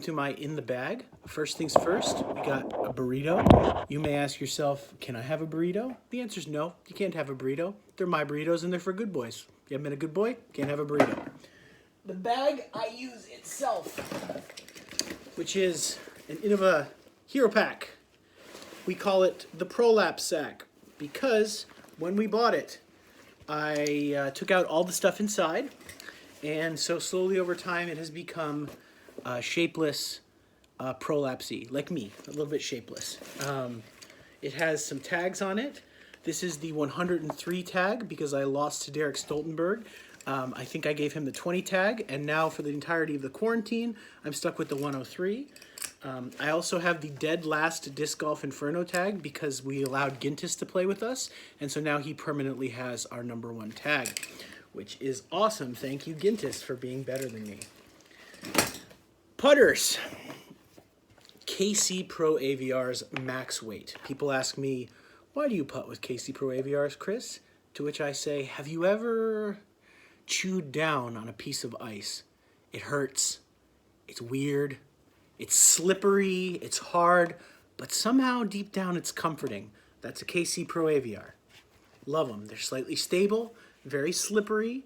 to my in the bag. First things first, we got a burrito. You may ask yourself, can I have a burrito? The answer is no, you can't have a burrito. They're my burritos and they're for good boys. You haven't been a good boy, can't have a burrito. The bag I use itself, which is an Innova Hero Pack. We call it the Prolapse Sack because when we bought it, I took out all the stuff inside, and so slowly over time it has become shapeless, prolapsy, like me, a little bit shapeless. It has some tags on it. This is the 103 tag because I lost to Derek Stoltenberg. I think I gave him the 20 tag, and now for the entirety of the quarantine, I'm stuck with the 103. I also have the dead last Disc Golf Inferno tag because we allowed Gintis to play with us, and so now he permanently has our #1 tag, which is awesome. Thank you, Gintis, for being better than me. Putters. KC Pro AVR's max weight. People ask me, why do you putt with KC Pro AVRs, Chris? To which I say, have you ever chewed down on a piece of ice? It hurts. It's weird. It's slippery. It's hard. But somehow deep down it's comforting. That's a KC Pro AVR. Love them. They're slightly stable, very slippery,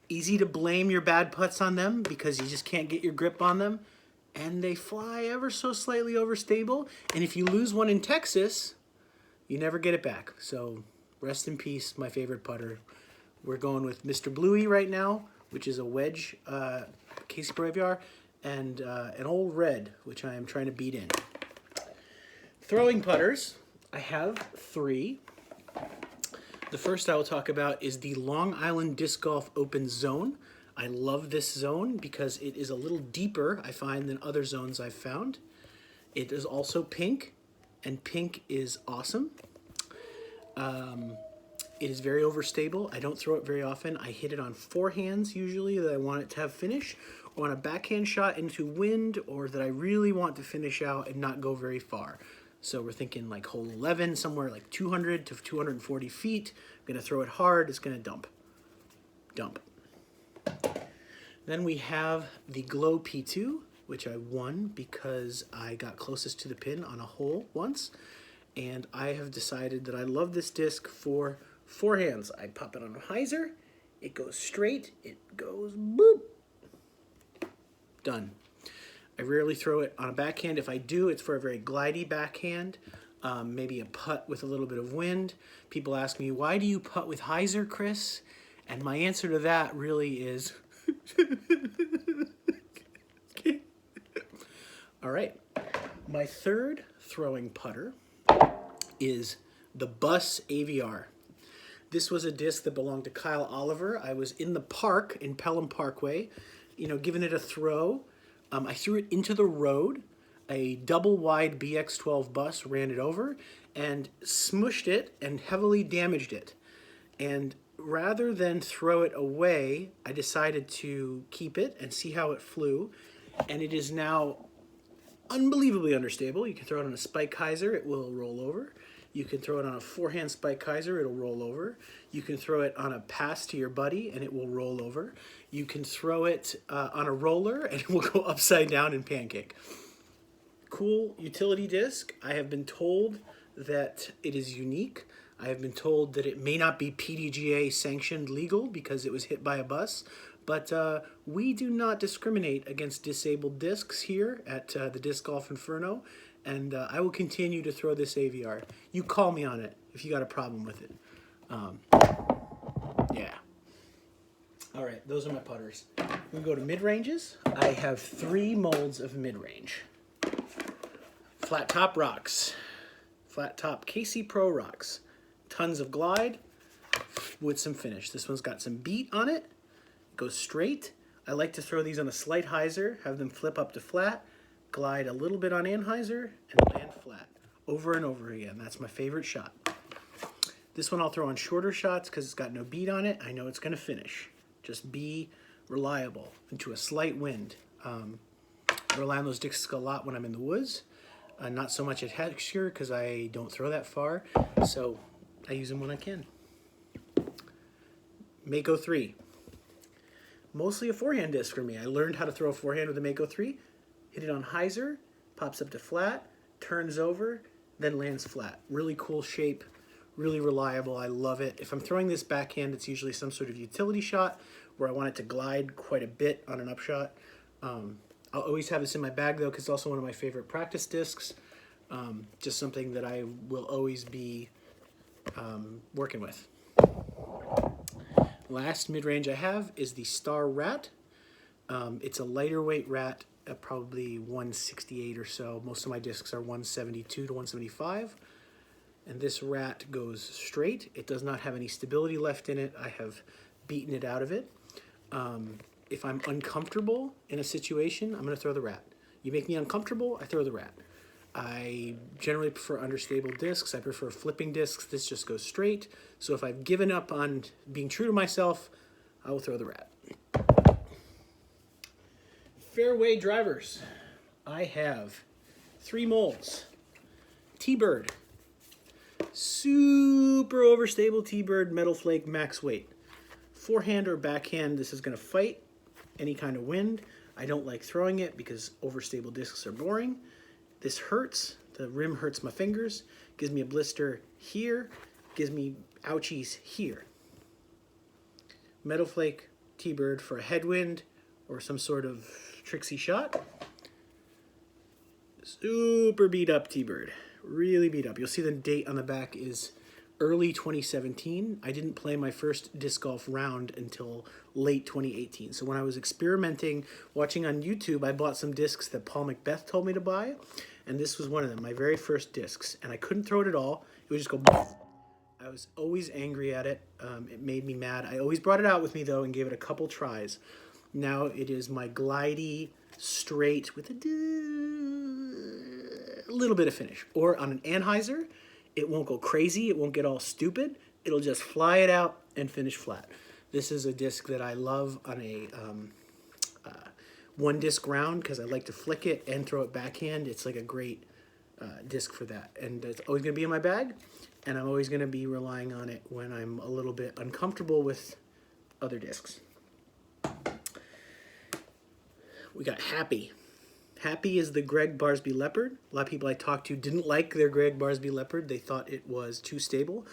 easy to blame your bad putts on them because you just can't get your grip on them. And they fly ever so slightly overstable. And if you lose one in Texas, you never get it back. So rest in peace, my favorite putter. We're going with Mr. Bluey right now, which is a wedge KC Pro AVR, and an old red, which I am trying to beat in. Throwing putters, I have 3. The first I will talk about is the Long Island Disc Golf Open Zone. I love this zone because it is a little deeper, I find, than other zones I've found. It is also pink, and pink is awesome. It is very overstable. I don't throw it very often. I hit it on forehands usually that I want it to have finish, or on a backhand shot into wind, or that I really want to finish out and not go very far. So we're thinking like hole 11, somewhere like 200 to 240 feet. I'm gonna throw it hard, it's gonna dump. Dump. Then we have the Glow P2, which I won because I got closest to the pin on a hole once. And I have decided that I love this disc for forehands. I pop it on a hyzer, it goes straight, it goes boop. Done. I rarely throw it on a backhand. If I do, it's for a very glidey backhand, maybe a putt with a little bit of wind. People ask me, why do you putt with hyzer, Chris? And my answer to that really is... All right. My third throwing putter is the Bus AVR. This was a disc that belonged to Kyle Oliver. I was in the park in Pelham Parkway, giving it a throw. I threw it into the road. A double wide BX12 bus ran it over and smushed it and heavily damaged it. And rather than throw it away, I decided to keep it and see how it flew. And it is now unbelievably understable. You can throw it on a spike hyzer, it will roll over. You can throw it on a forehand spike hyzer, it'll roll over. You can throw it on a pass to your buddy and it will roll over. You can throw it on a roller and it will go upside down and pancake. Cool utility disc. I have been told that it is unique. I have been told that it may not be PDGA sanctioned legal because it was hit by a bus, but we do not discriminate against disabled discs here at the Disc Golf Inferno, and I will continue to throw this AVR. You call me on it if you got a problem with it. Yeah. All right, those are my putters. We go to mid-ranges. I have 3 molds of mid-range. Flat top rocks. Flat top KC Pro rocks. Tons of glide with some finish. This one's got some beat on it. It goes straight. I like to throw these on a slight hyzer, have them flip up to flat, glide a little bit on anhyzer, and land flat. Over and over again. That's my favorite shot. This one I'll throw on shorter shots because it's got no beat on it. I know it's going to finish. Just be reliable into a slight wind. I rely on those discs a lot when I'm in the woods. Not so much at Heckscher because I don't throw that far. So I use them when I can. Mako 3. Mostly a forehand disc for me. I learned how to throw a forehand with a Mako 3. hit it on hyzer, pops up to flat, turns over, then lands flat. Really cool shape, really reliable. I love it. If I'm throwing this backhand, it's usually some sort of utility shot where I want it to glide quite a bit on an upshot. I'll always have this in my bag though, because it's also one of my favorite practice discs. Just something that I will always be working with. Last mid-range I have is the Star Rat. It's a lighter weight rat, probably 168 or so. Most of my discs are 172 to 175. And this rat goes straight. It does not have any stability left in it. I have beaten it out of it. If I'm uncomfortable in a situation, I'm going to throw the rat. You make me uncomfortable, I throw the rat. I generally prefer understable discs. I prefer flipping discs. This just goes straight. So if I've given up on being true to myself, I will throw the rat. Fairway drivers. I have 3 molds. T-Bird. Super overstable T-Bird metal flake max weight. Forehand or backhand, this is going to fight any kind of wind. I don't like throwing it because overstable discs are boring. This hurts. The rim hurts my fingers. Gives me a blister here. Gives me ouchies here. Metal flake T-Bird for a headwind or some sort of tricksy shot. Super beat up T-Bird. Really beat up. You'll see the date on the back is early 2017. I didn't play my first disc golf round until late 2018. So when I was experimenting, watching on YouTube, I bought some discs that Paul Macbeth told me to buy, and this was one of them, my very first discs. And I couldn't throw it at all. It would just go. I was always angry at it. It made me mad. I always brought it out with me though and gave it a couple tries. Now it is my glidey, straight with a little bit of finish. Or on an anhyzer, it won't go crazy. It won't get all stupid. It'll just fly it out and finish flat. This is a disc that I love on a one disc round because I like to flick it and throw it backhand. It's like a great disc for that. And it's always going to be in my bag, and I'm always going to be relying on it when I'm a little bit uncomfortable with other discs. We got Happy. Happy is the Greg Barsby Leopard. A lot of people I talked to didn't like their Greg Barsby Leopard. They thought it was too stable.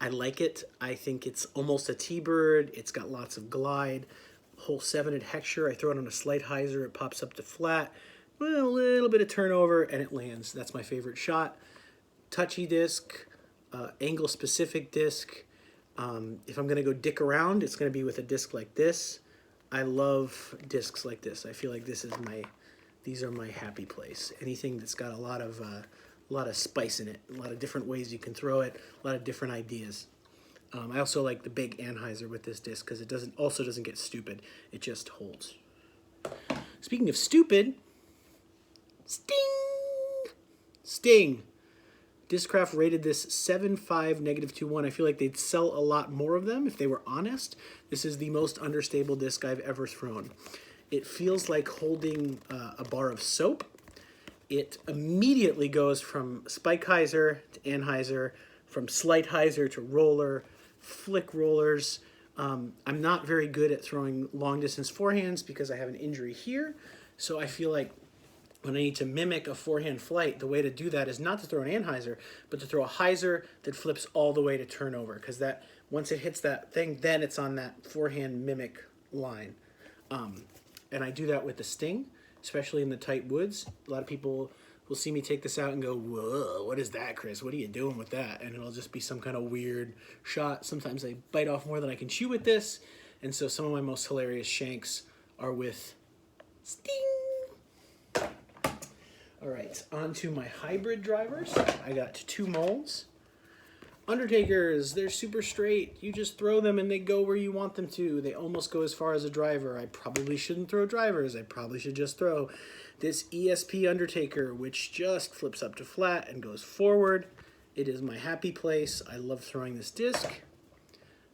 I like it. I think it's almost a T-Bird. It's got lots of glide. Hole 7 at Heckscher. I throw it on a slight hyzer. It pops up to flat. A little bit of turnover, and it lands. That's my favorite shot. Touchy disc. Angle-specific disc. If I'm going to go dick around, it's going to be with a disc like this. I love discs like this. I feel like this is these are my happy place. Anything that's got a lot of spice in it, a lot of different ways you can throw it, a lot of different ideas. I also like the big anhyzer with this disc because it also doesn't get stupid. It just holds. Speaking of stupid, Sting. Discraft rated this 7.5 -2.1. I feel like they'd sell a lot more of them if they were honest. This is the most understable disc I've ever thrown. It feels like holding a bar of soap. It immediately goes from spike hyzer to anhyzer, from slight hyzer to roller, flick rollers. I'm not very good at throwing long distance forehands because I have an injury here. So I feel like when I need to mimic a forehand flight, the way to do that is not to throw an anhyzer, but to throw a hyzer that flips all the way to turnover. Because that once it hits that thing, then it's on that forehand mimic line. And I do that with the Sting, especially in the tight woods. A lot of people will see me take this out and go, whoa, what is that, Chris? What are you doing with that? And it'll just be some kind of weird shot. Sometimes I bite off more than I can chew with this. And so some of my most hilarious shanks are with Sting. All right, on to my hybrid drivers. I got 2 molds. Undertakers, they're super straight. You just throw them and they go where you want them to. They almost go as far as a driver. I probably shouldn't throw drivers. I probably should just throw this ESP Undertaker, which just flips up to flat and goes forward. It is my happy place. I love throwing this disc.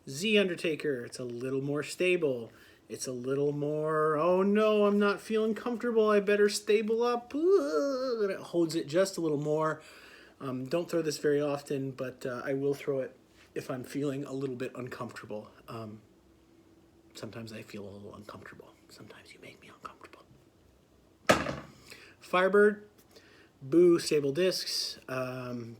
Z Undertaker, it's a little more stable. It's a little more, oh no, I'm not feeling comfortable. I better stable up. And it holds it just a little more. Don't throw this very often, but I will throw it if I'm feeling a little bit uncomfortable. Sometimes I feel a little uncomfortable. Sometimes you make me uncomfortable. Firebird, boo, stable discs,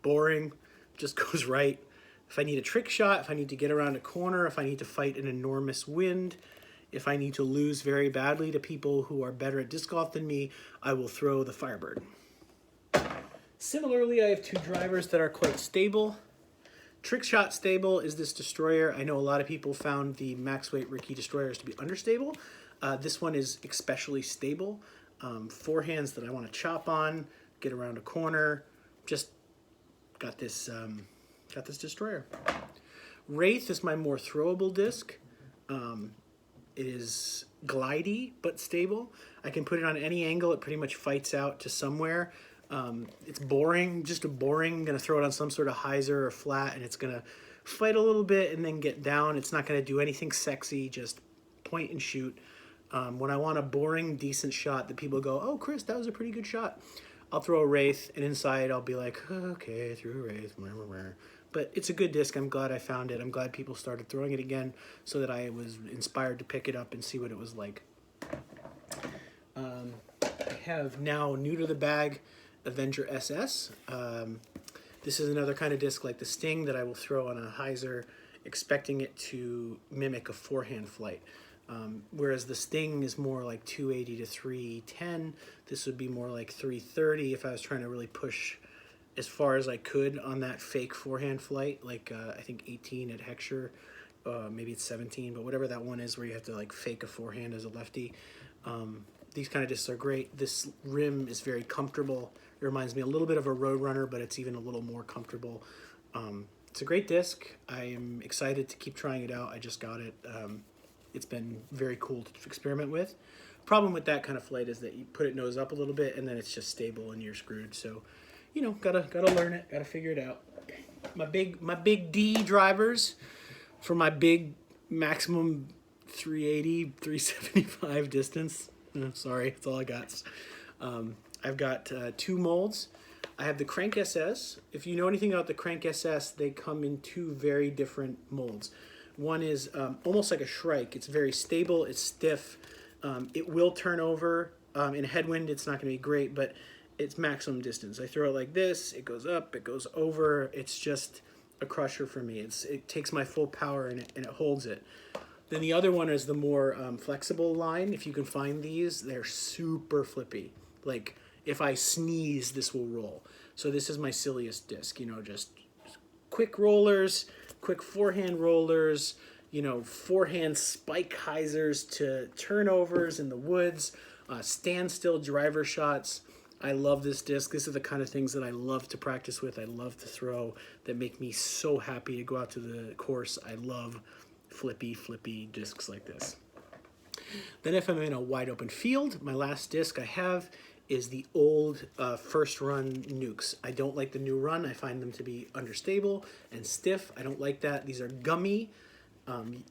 boring, just goes right. If I need a trick shot, if I need to get around a corner, if I need to fight an enormous wind, if I need to lose very badly to people who are better at disc golf than me, I will throw the Firebird. Similarly, I have two drivers that are quite stable. Trick shot stable is this Destroyer. I know a lot of people found the max weight Ricky Destroyers to be understable. This one is especially stable. Forehands that I want to chop on, get around a corner, just got this Destroyer. Wraith is my more throwable disc. It is glidey but stable. I can put it on any angle. It pretty much fights out to somewhere. It's boring, just boring. I'm gonna throw it on some sort of hyzer or flat, and it's gonna fight a little bit and then get down. It's not gonna do anything sexy, just point and shoot. When I want a boring, decent shot that people go, oh, Chris, that was a pretty good shot, I'll throw a Wraith, and inside I'll be like, okay, threw a Wraith. But it's a good disc. I'm glad I found it. I'm glad people started throwing it again so that I was inspired to pick it up and see what it was like. I have now new to the bag Avenger SS. This is another kind of disc like the Sting that I will throw on a hyzer, expecting it to mimic a forehand flight. Whereas the Sting is more like 280 to 310. This would be more like 330 if I was trying to really push as far as I could on that fake forehand flight, like I think 18 at Heckscher, maybe it's 17, but whatever that one is where you have to like fake a forehand as a lefty. These kind of discs are great. This rim is very comfortable. It reminds me a little bit of a Roadrunner, but it's even a little more comfortable. It's a great disc. I am excited to keep trying it out. I just got it. It's been very cool to experiment with. Problem with that kind of flight is that you put it nose up a little bit and then it's just stable and you're screwed. So, you know, gotta learn it, gotta figure it out. My big D drivers for my big maximum 380, 375 distance. Sorry, that's all I got. I've got two molds. I have the Crank SS. If you know anything about the Crank SS, they come in two very different molds. One is almost like a Shrike. It's very stable, it's stiff. It will turn over. In headwind, it's not gonna be great, but it's maximum distance. I throw it like this, it goes up, it goes over. It's just a crusher for me. It takes my full power and it holds it. Then the other one is the more flexible line. If you can find these, they're super flippy. Like if I sneeze, this will roll. So this is my silliest disc, you know, just quick rollers, quick forehand rollers, you know, forehand spike hyzers to turnovers in the woods, standstill driver shots. I love this disc. This is the kind of things that I love to practice with. I love to throw, that make me so happy to go out to the course. I love flippy discs like this. Then if I'm in a wide open field, my last disc I have is the old first run nukes. I don't like the new run. I find them to be understable and stiff. I don't like that. These are gummy and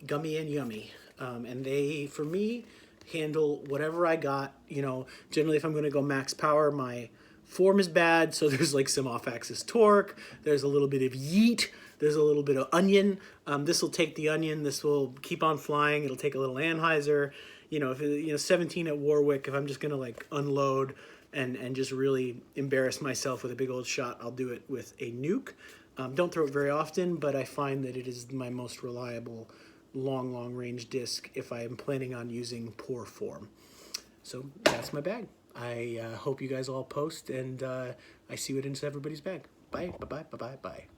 yummy. And they, for me, handle whatever I got. You know, generally if I'm gonna go max power, my form is bad, so there's like some off-axis torque, there's a little bit of yeet, there's a little bit of onion. This will take the onion, this will keep on flying, it'll take a little Anheuser. You know, if 17 at Warwick, if I'm just gonna like unload and just really embarrass myself with a big old shot, I'll do it with a nuke. Don't throw it very often, but I find that it is my most reliable long range disc if I am planning on using poor form. So that's my bag. I hope you guys all post and I see what into everybody's bag. Bye.